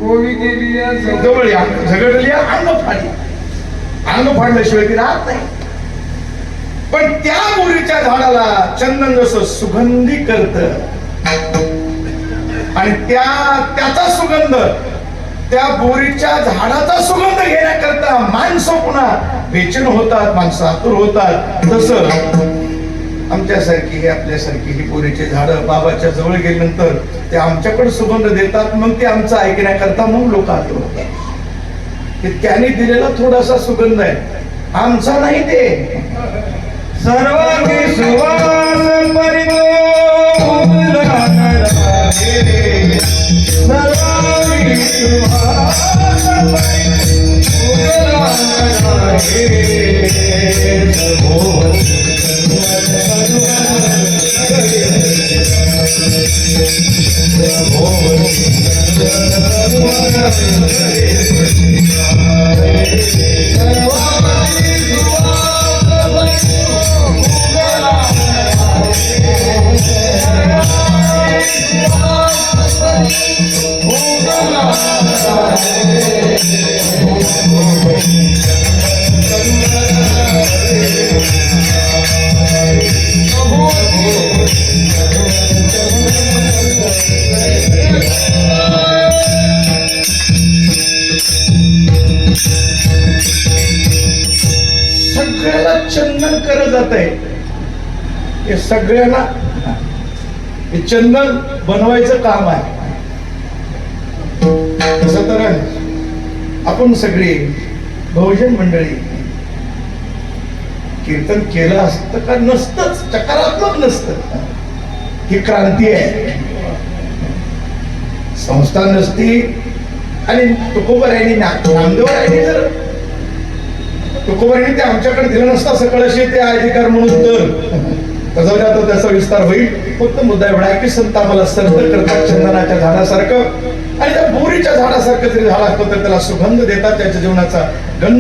गोवी गेली या जवळ या, झगडली या, अंग फाडली. अंग फाडल्याशिवाय ती राहत नाही. पण त्या बोरीच्या झाडाला चंदन जसं सुगंधी करत आणि त्याचा सुगंध, त्या बोरीच्या झाडाचा सुगंध घेण्याकरता माणसं पुन्हा बेचैन होतात, माणसं आतुर होतात. तसं आमच्यासारखी ही, आपल्यासारखी ही बोरीची झाडं बाबाच्या जवळ गेल्यानंतर ते आमच्याकडे सुगंध देतात. मग ते आमचं ऐकण्याकरता मग लोक आतुर होतात की त्याने दिलेला थोडासा सुगंध आहे, आमचा नाही. ते सर्वांगी सुवास परितो सर्वांगी सुवास सगळ्याला चंदन करत जात आहे. हे सगळ्यांना हे चंदन बनवायचं काम आहे. तसं तर आपण सगळी बहुजन मंडळी कीर्तन केलं असतं का नसतंच, सकारात्मक नसतं. ही क्रांती आहे. संस्था नसती आणि तुकोबरायांनी नामदेवरायांनी जर तुकोबरायांनी ते आमच्याकडे दिलं नसतं सकळशी ते अधिकार म्हणून तर त्याचा विस्तार होईल. फक्त मुद्दा एवढा आहे की संत आम्हाला संत करतात चंदनाच्या झाडासारखं, आणि त्या बोरीच्या झाडासारखं जरी झाड असतं तर त्याला सुगंध देतात, त्याच्या जीवनाचा गंध